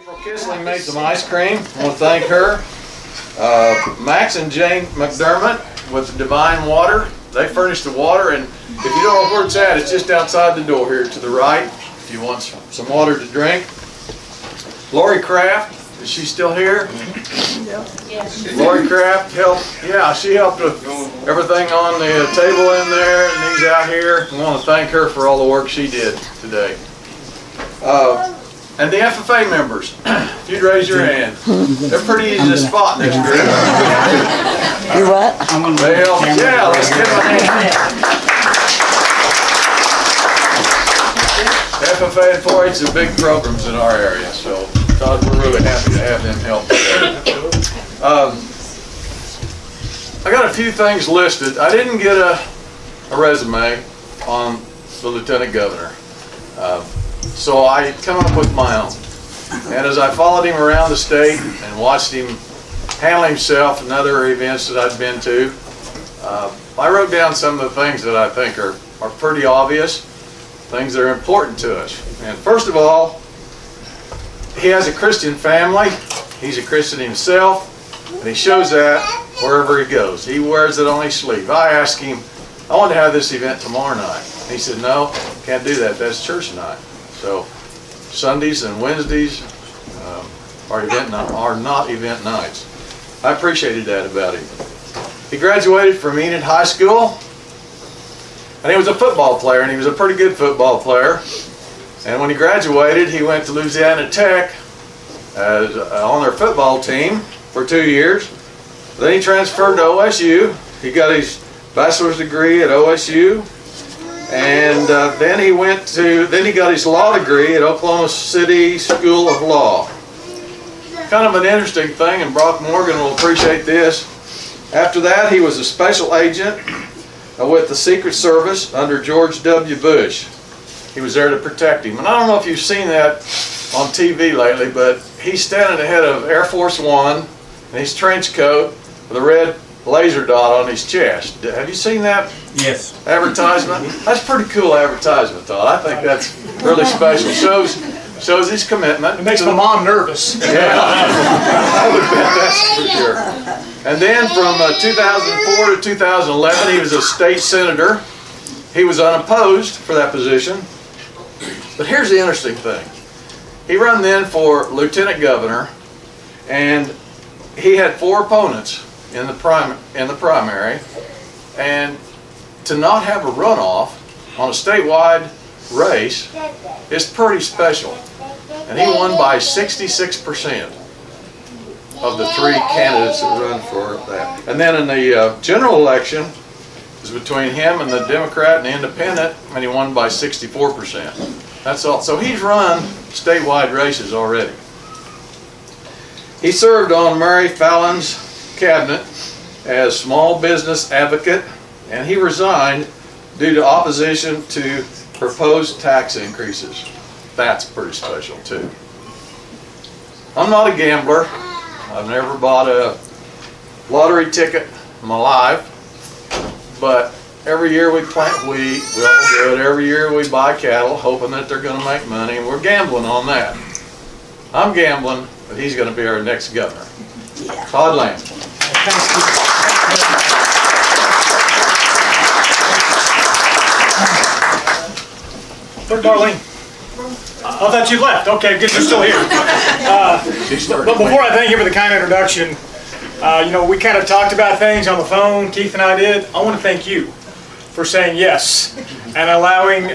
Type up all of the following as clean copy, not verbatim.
April Kisling made some ice cream. I want to thank her. Max and Jane McDermott with Divine Water. They furnished the water, and if you don't know where it's at, it's just outside the door here to the right if you want some water to drink. Lori Kraft, is she still here? Yes. Lori Kraft helped, she helped with everything on the table in there and these out here. I want to thank her for all the work she did today. And the FFA members, if you'd raise your hand. They're pretty easy to spot in this group. You what? They help. Yeah, let's give them a hand. FFA and 4-H are big programs in our area, so Todd, we're really happy to have them help today. I got a few things listed. I didn't get a resume on the Lieutenant Governor. So I come up with my own. And as I followed him around the state and watched him handle himself and other events that I've been to, I wrote down some of the things that I think are pretty obvious, things that are important to us. And first of all, he has a Christian family. He's a Christian himself, and he shows that wherever he goes. He wears it on his sleeve. I asked him, I want to have this event tomorrow night. He said, no, can't do that. That's church night. So Sundays and Wednesdays are not event nights. I appreciated that about him. He graduated from Enid High School, and he was a football player, and he was a pretty good football player. And when he graduated, he went to Louisiana Tech on their football team for 2 years. Then he transferred to OSU. He got his bachelor's degree at OSU. And then he got his law degree at Oklahoma City School of Law. Kind of an interesting thing, and Brock Morgan will appreciate this. After that, he was a special agent with the Secret Service under George W. Bush. He was there to protect him. And I don't know if you've seen that on TV lately, but he's standing ahead of Air Force One in his trench coat with a red laser dot on his chest. Have you seen that? Yes. Advertisement? That's pretty cool advertisement, Todd. I think that's really special. Shows his commitment. It makes my mom nervous. Yeah, I would bet that's for sure. And then from 2004 to 2011, he was a state senator. He was unopposed for that position. But here's the interesting thing. He ran then for lieutenant governor, and he had 4 opponents in the primary, and to not have a runoff on a statewide race is pretty special. And he won by 66% of the 3 candidates that run for that. And then in the general election, it was between him and the Democrat and the Independent, and he won by 64%. That's all. So he's run statewide races already. He served on Mary Fallon's cabinet as small business advocate, and he resigned due to opposition to proposed tax increases. That's pretty special too. I'm not a gambler. I've never bought a lottery ticket in my life, but every year we plant wheat, we all do it. Every year we buy cattle, hoping that they're going to make money, and we're gambling on that. I'm gambling that he's going to be our next governor. Yeah. Todd Lynn. Where's Darlene? Oh, I thought you left. Okay, good, you're still here. But before I thank you for the kind introduction, we kind of talked about things on the phone, Keith and I did. I want to thank you for saying yes and allowing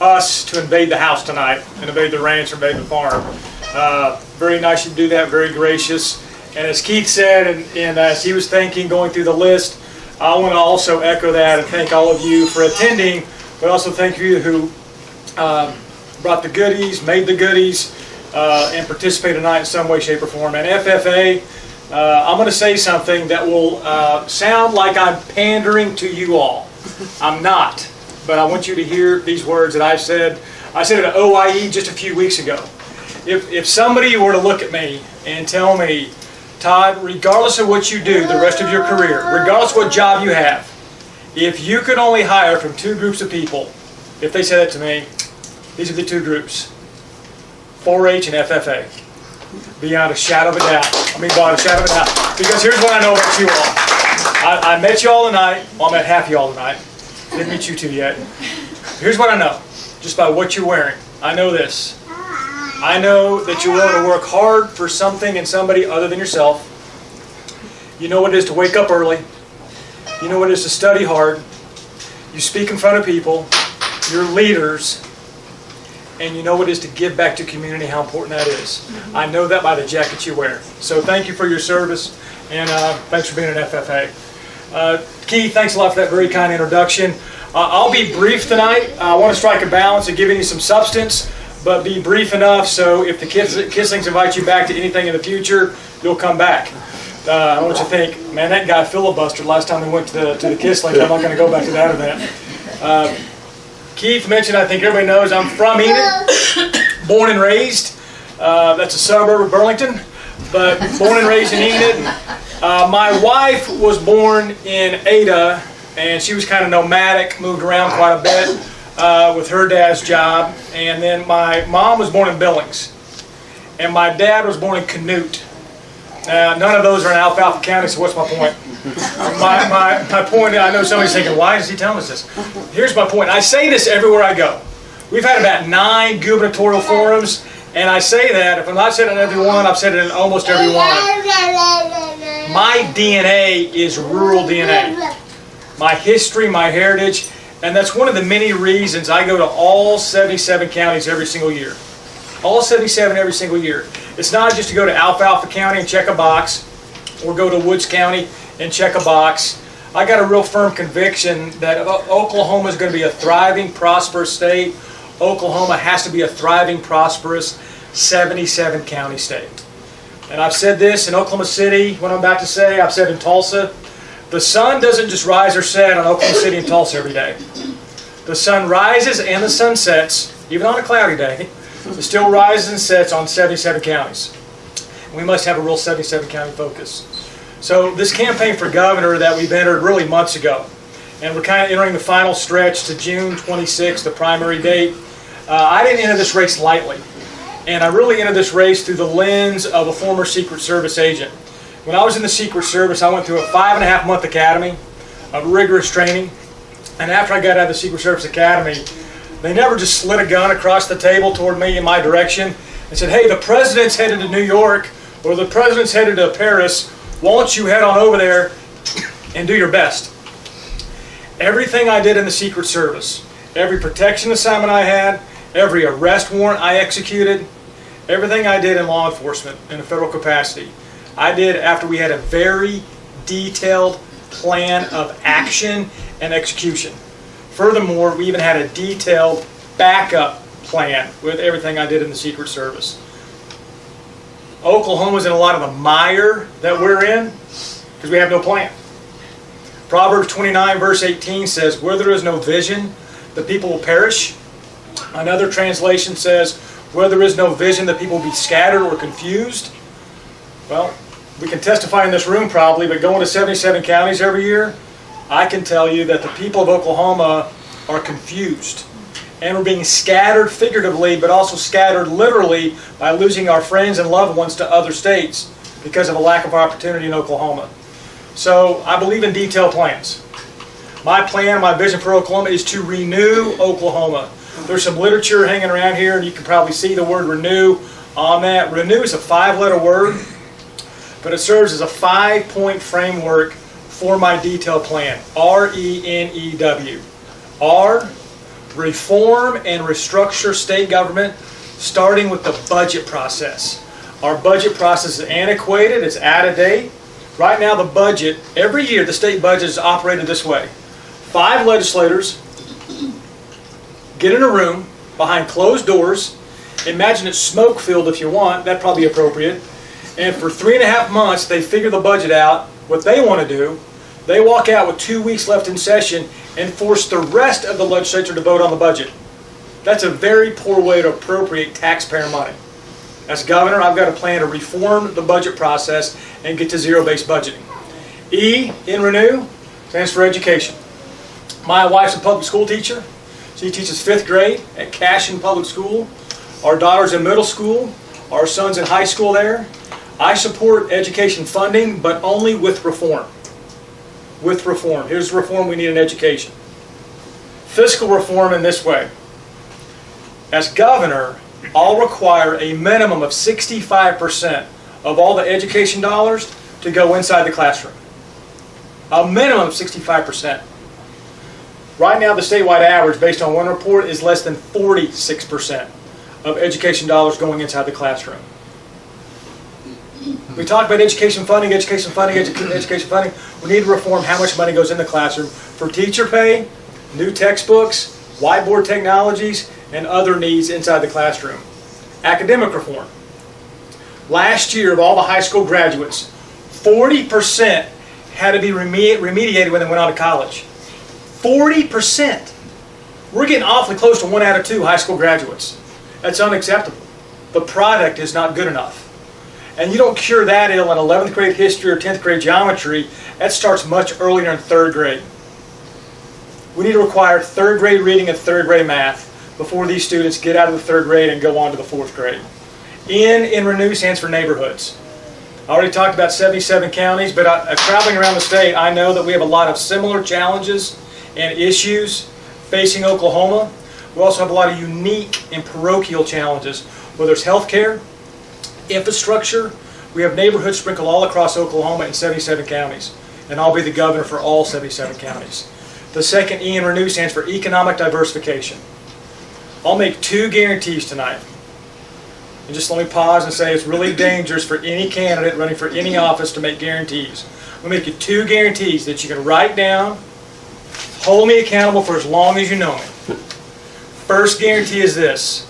us to invade the house tonight, and invade the ranch, or invade the farm. Very nice you do that, very gracious. And as Keith said, and as he was thanking, going through the list, I want to also echo that and thank all of you for attending, but also thank you who brought the goodies, made the goodies, and participated tonight in some way, shape, or form. And FFA, I'm going to say something that will sound like I'm pandering to you all. I'm not, but I want you to hear these words that I said. I said it at OIE just a few weeks ago. If somebody were to look at me and tell me, Todd, regardless of what you do the rest of your career, regardless of what job you have, if you could only hire from 2 groups of people, if they said that to me, these are the 2 groups, 4-H and FFA. beyond a shadow of a doubt. I mean, beyond a shadow of a doubt. Because here's what I know about you all. I met you all tonight. Well, I met half of you all tonight. Didn't meet you two yet. Here's what I know, just by what you're wearing. I know this. I know that you're willing to work hard for something and somebody other than yourself. You know what it is to wake up early. You know what it is to study hard. You speak in front of people. You're leaders. And you know what it is to give back to community, how important that is. I know that by the jacket you wear. So thank you for your service, and thanks for being an FFA. Keith, thanks a lot for that very kind introduction. I'll be brief tonight. I want to strike a balance of giving you some substance, but be brief enough so if the Kisslings invite you back to anything in the future, you'll come back. I want you to think, man, that guy filibustered last time we went to the Kisslings. I'm not going to go back to that event. Keith mentioned, I think everybody knows, I'm from Enid, born and raised. That's a suburb of Burlington, but born and raised in Enid. My wife was born in Ada, and she was kind of nomadic, moved around quite a bit with her dad's job. And then my mom was born in Billings, and my dad was born in Canute. Now, none of those are in Alfalfa County, so what's my point? My point, I know somebody's thinking, why is he telling us this? Here's my point. I say this everywhere I go. We've had about 9 gubernatorial forums, and I say that, if I'm not saying it in every one, I've said it in almost every one. My DNA is rural DNA. My history, my heritage, and that's one of the many reasons I go to all 77 counties every single year. All 77 every single year. It's not just to go to Alfalfa County and check a box, or go to Woods County and check a box. I got a real firm conviction that Oklahoma is going to be a thriving, prosperous state. Oklahoma has to be a thriving, prosperous 77 county state. And I've said this in Oklahoma City, what I'm about to say, I've said in Tulsa. The sun doesn't just rise or set on Oklahoma City and Tulsa every day. The sun rises and the sun sets, even on a cloudy day. It still rises and sets on 77 counties. We must have a real 77 county focus. So this campaign for governor that we've entered really months ago, and we're kind of entering the final stretch to June 26th, the primary date. I didn't enter this race lightly, and I really entered this race through the lens of a former Secret Service agent. When I was in the Secret Service, I went through a 5.5-month academy of rigorous training, and after I got out of the Secret Service Academy, they never just slid a gun across the table toward me in my direction and said, hey, the president's headed to New York, or the president's headed to Paris. Won't you head on over there and do your best? Everything I did in the Secret Service, every protection assignment I had, every arrest warrant I executed, everything I did in law enforcement in a federal capacity, I did after we had a very detailed plan of action and execution. Furthermore, we even had a detailed backup plan with everything I did in the Secret Service. Oklahoma's in a lot of the mire that we're in because we have no plan. Proverbs 29 verse 18 says, where there is no vision, the people will perish. Another translation says, where there is no vision, the people will be scattered or confused. Well, we can testify in this room probably, but going to 77 counties every year, I can tell you that the people of Oklahoma are confused. And we're being scattered figuratively, but also scattered literally by losing our friends and loved ones to other states because of a lack of opportunity in Oklahoma. So I believe in detailed plans. My plan, my vision for Oklahoma is to renew Oklahoma. There's some literature hanging around here, and you can probably see the word renew on that. Renew is a 5-letter word, but it serves as a 5-point framework for my detailed plan. R-E-N-E-W. R, reform and restructure state government, starting with the budget process. Our budget process is antiquated, it's out of date. Right now the budget, every year the state budget is operated this way. 5 legislators get in a room behind closed doors. Imagine it's smoke-filled if you want, that'd probably be appropriate. And for 3.5 months they figure the budget out, what they want to do. They walk out with 2 weeks left in session and force the rest of the legislature to vote on the budget. That's a very poor way to appropriate taxpayer money. As governor, I've got a plan to reform the budget process and get to zero-based budgeting. E in Renew stands for education. My wife's a public school teacher. She teaches 5th grade at Cashin Public School. Our daughter's in middle school. our son's in high school there. I support education funding, but only with reform. With reform. Here's the reform we need in education. Fiscal reform in this way. As governor, I'll require a minimum of 65% of all the education dollars to go inside the classroom. A minimum of 65%. Right now, the statewide average, based on one report, is less than 46% of education dollars going inside the classroom. We talk about education funding, education funding. We need to reform how much money goes in the classroom for teacher pay, new textbooks, whiteboard technologies, and other needs inside the classroom. Academic reform. Last year, of all the high school graduates, 40% had to be remediated when they went on to college. 40%. We're getting awfully close to 1 out of 2 high school graduates. That's unacceptable. The product is not good enough. And you don't cure that ill in 11th grade history or 10th grade geometry. That starts much earlier in 3rd grade. We need to require 3rd grade reading and 3rd grade math before these students get out of the 3rd grade and go on to the 4th grade. In Renew stands for neighborhoods. I already talked about 77 counties, but traveling around the state, I know that we have a lot of similar challenges and issues facing Oklahoma. We also have a lot of unique and parochial challenges, whether it's healthcare, infrastructure. We have neighborhoods sprinkled all across Oklahoma in 77 counties, and I'll be the governor for all 77 counties. The second E in Renew stands for economic diversification. I'll make 2 guarantees tonight. And just let me pause and say it's really dangerous for any candidate running for any office to make guarantees. I'm going to make you 2 guarantees that you can write down, hold me accountable for as long as you know me. First guarantee is this: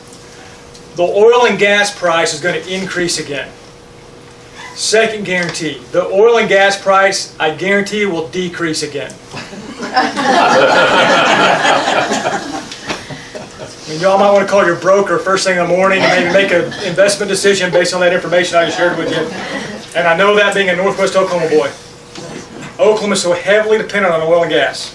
the oil and gas price is going to increase again. Second guarantee: the oil and gas price, I guarantee, will decrease again. I mean, y'all might want to call your broker first thing in the morning and maybe make an investment decision based on that information I shared with you. And I know that being a Northwest Oklahoma boy. Oklahoma is so heavily dependent on oil and gas.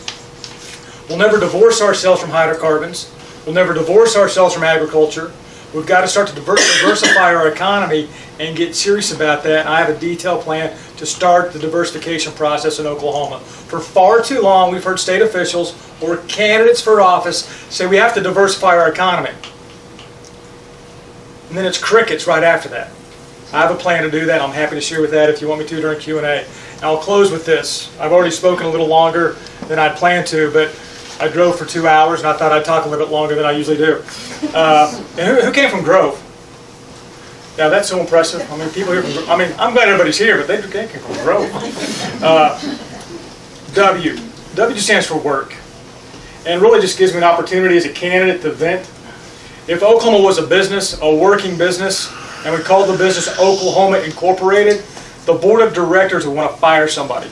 We'll never divorce ourselves from hydrocarbons. We'll never divorce ourselves from agriculture. We've got to start to diversify our economy and get serious about that. And I have a detailed plan to start the diversification process in Oklahoma. For far too long, we've heard state officials or candidates for office say we have to diversify our economy. And then it's crickets right after that. I have a plan to do that. I'm happy to share with that if you want me to during Q&A. And I'll close with this. I've already spoken a little longer than I'd planned to, but I drove for 2 hours, and I thought I'd talk a little bit longer than I usually do. And who came from Grove? Yeah, that's so impressive. I mean, people here from Grove. I mean, I'm glad everybody's here, but they came from Grove. W. W stands for work. And really just gives me an opportunity as a candidate to vent. If Oklahoma was a business, a working business, and we called the business Oklahoma Incorporated, the board of directors would want to fire somebody.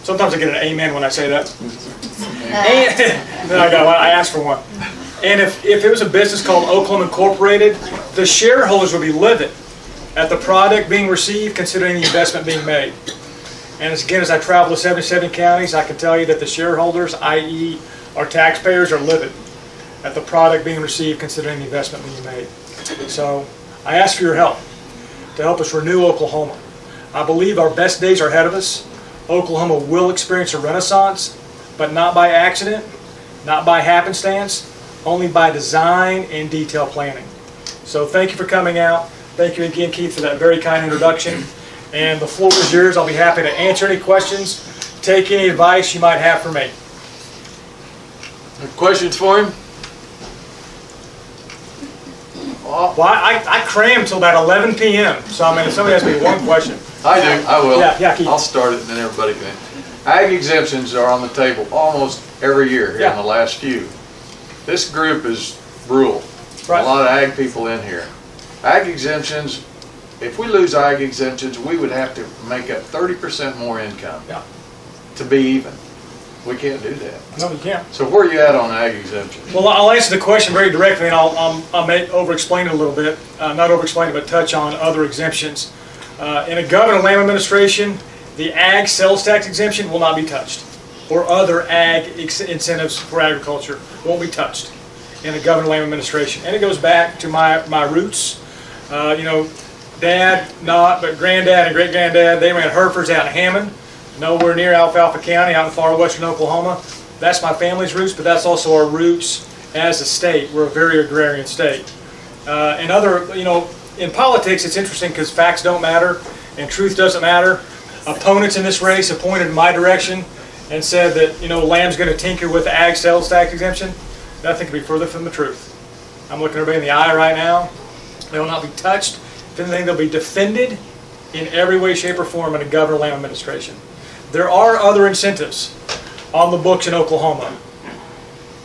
Sometimes I get an amen when I say that. And then I asked for one. And if it was a business called Oklahoma Incorporated, the shareholders would be livid at the product being received, considering the investment being made. And again, as I travel to 77 counties, I can tell you that the shareholders, i.e. our taxpayers, are livid at the product being received, considering the investment being made. So I ask for your help to help us renew Oklahoma. I believe our best days are ahead of us. Oklahoma will experience a renaissance, but not by accident, not by happenstance, only by design and detailed planning. So thank you for coming out. Thank you again, Keith, for that very kind introduction. And the floor is yours. I'll be happy to answer any questions, take any advice you might have for me. Questions for him? Well, I crammed till about 11 p.m. So I mean, if somebody asks me one question. I do. I will. Yeah, Keith. I'll start it and then everybody can. Ag exemptions are on the table almost every year here in the last few. This group is rural. Right. A lot of ag people in here. Ag exemptions, if we lose ag exemptions, we would have to make up 30% more income to be even. We can't do that. No, you can't. So where are you at on ag exemptions? Well, I'll answer the question very directly, and I'll make over-explain it a little bit. Not over-explain it, but touch on other exemptions. In a government land administration, the ag sales tax exemption will not be touched, or other ag incentives for agriculture won't be touched. in the Governor Lamb administration. And it goes back to my roots. Dad, not, but granddad and great-granddad, they ran Herefords out in Hammond, nowhere near Alfalfa County, out in far western Oklahoma. That's my family's roots, but that's also our roots as a state. We're a very agrarian state. In politics, it's interesting because facts don't matter and truth doesn't matter. Opponents in this race have pointed in my direction and said that, Lamb's going to tinker with the ag sales tax exemption. Nothing could be further from the truth. I'm looking everybody in the eye right now. They will not be touched. If anything, they'll be defended in every way, shape, or form in a Governor Lamb administration. There are other incentives on the books in Oklahoma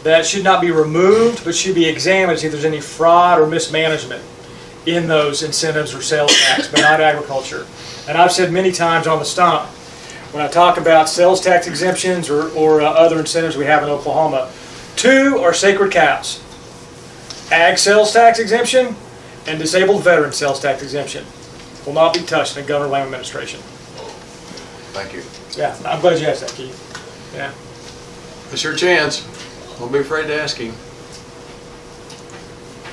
that should not be removed, but should be examined to see if there's any fraud or mismanagement in those incentives or sales tax, but not agriculture. And I've said many times on the stump, when I talk about sales tax exemptions or other incentives we have in Oklahoma, two are sacred cows: ag sales tax exemption and disabled veteran sales tax exemption will not be touched in the Governor Lamb administration. Thank you. Yeah, I'm glad you asked that, Keith. Yeah. It's your chance. Don't be afraid to ask him.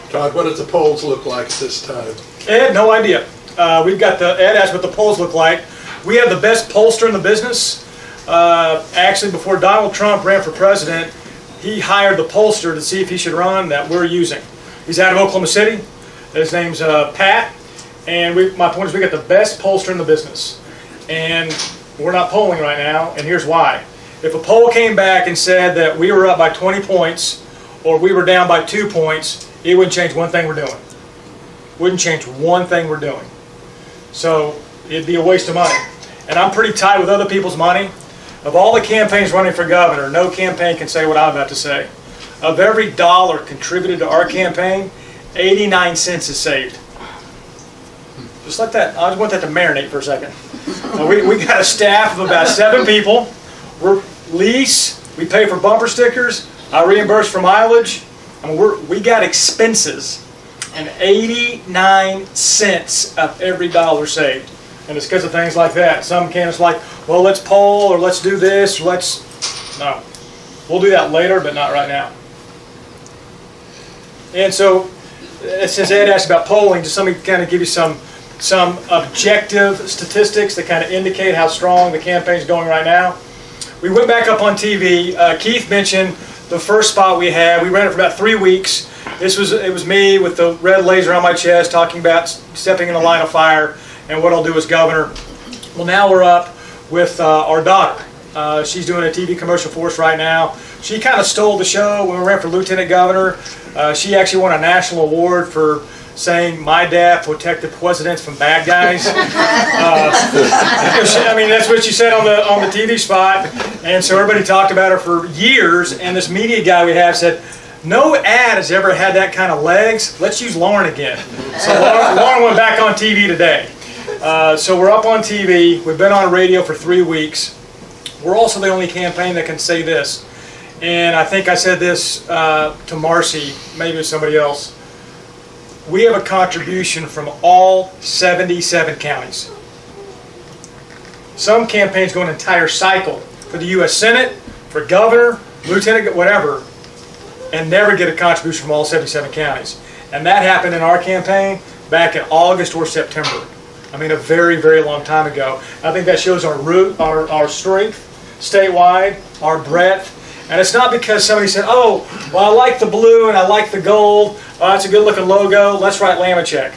Todd, what does the polls look like at this time? Ed, no idea. Ed asked what the polls look like. We have the best pollster in the business. Actually, before Donald Trump ran for president, he hired the pollster to see if he should run that we're using. He's out of Oklahoma City. His name's Pat. And my point is we got the best pollster in the business. And we're not polling right now, and here's why. If a poll came back and said that we were up by 20 points or we were down by 2 points, it wouldn't change one thing we're doing. Wouldn't change one thing we're doing. So it'd be a waste of money. And I'm pretty tight with other people's money. Of all the campaigns running for governor, no campaign can say what I'm about to say. Of every dollar contributed to our campaign, 89 cents is saved. Just like that. I just want that to marinate for a second. We got a staff of about 7 people. We pay for bumper stickers. I reimburse for mileage. We got expenses, and 89 cents of every dollar saved. And it's because of things like that. Some candidates like, well, let's poll or let's do this. No. We'll do that later, but not right now. And so, since Ed asked about polling, just let me kind of give you some objective statistics that kind of indicate how strong the campaign's going right now. We went back up on TV. Keith mentioned the first spot we had. We ran it for about 3 weeks. It was me with the red laser on my chest talking about stepping in the line of fire and what I'll do as governor. Well, now we're up with our daughter. She's doing a TV commercial for us right now. She kind of stole the show when we ran for lieutenant governor. She actually won a national award for saying my dad protected presidents from bad guys. That's what she said on the TV spot, and so everybody talked about her for years. And this media guy we have said, no ad has ever had that kind of legs. Let's use Lauren again. So Lauren went back on TV today. So we're up on TV. We've been on radio for 3 weeks. We're also the only campaign that can say this, and I think I said this to Marcy, maybe to somebody else. We have a contribution from all 77 counties. Some campaigns go an entire cycle for the U.S. Senate, for governor, lieutenant, whatever, and never get a contribution from all 77 counties. And that happened in our campaign back in August or September. A very, very long time ago. I think that shows our strength statewide, our breadth. And it's not because somebody said, oh, well, I like the blue and I like the gold. Oh, that's a good looking logo. Let's write Lamb a check.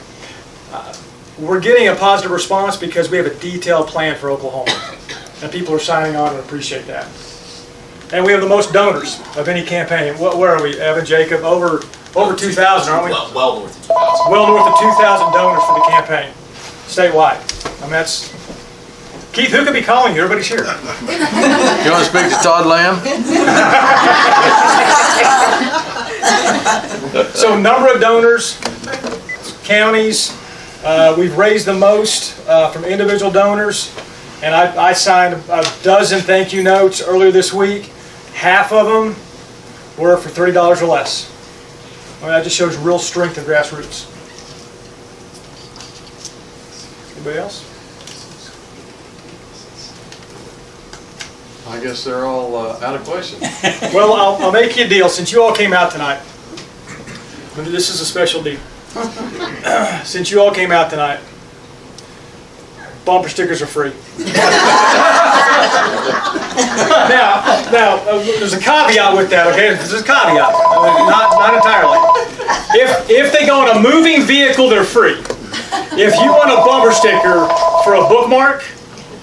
We're getting a positive response because we have a detailed plan for Oklahoma. And people are signing on and appreciate that. And we have the most donors of any campaign. Where are we, Evan, Jacob? Over 2,000, aren't we? Well north of 2,000. Well north of 2,000 donors for the campaign, statewide. That's... Keith, who could be calling you? Everybody's here. You want to speak to Todd Lamb? So number of donors, counties, we've raised the most from individual donors, and I signed a dozen thank you notes earlier this week. Half of them were for $30 or less. That just shows real strength of grassroots. Anybody else? I guess they're all out of question. Well, I'll make you a deal. Since you all came out tonight, This is a special deal. Since you all came out tonight, bumper stickers are free. Now, there's a caveat with that, okay? There's a caveat, not entirely. If they go on a moving vehicle, they're free. If you want a bumper sticker for a bookmark,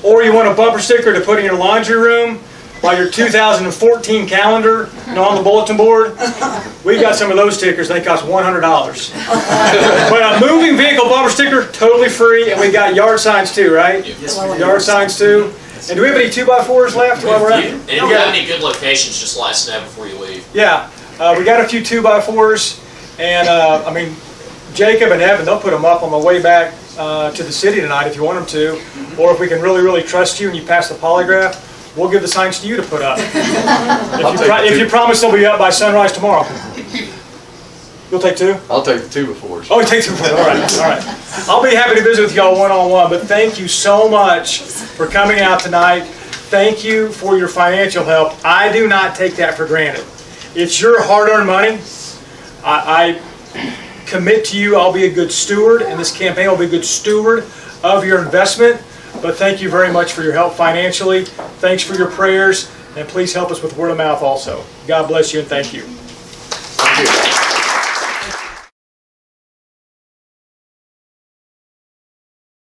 or you want a bumper sticker to put in your laundry room, by your 2014 calendar, on the bulletin board, we got some of those stickers. They cost $100. But a moving vehicle bumper sticker, totally free, and we got yard signs too, right? Yes. Yard signs too. And do we have any 2x4s left while we're at it? And if you have any good locations, just let us know before you leave. Yeah, we got a few 2x4s, and I mean, Jacob and Evan, they'll put them up on the way back to the city tonight if you want them to, or if we can really trust you and you pass the polygraph, we'll give the signs to you to put up. If you promise they'll be up by sunrise tomorrow. You'll take two? I'll take the 2x4s. Oh, you take two. All right. I'll be happy to visit with y'all one-on-one, but thank you so much for coming out tonight. Thank you for your financial help. I do not take that for granted. It's your hard-earned money. I commit to you I'll be a good steward, and this campaign will be a good steward of your investment. But thank you very much for your help financially. Thanks for your prayers, and please help us with word of mouth also. God bless you, and thank you. Thank you.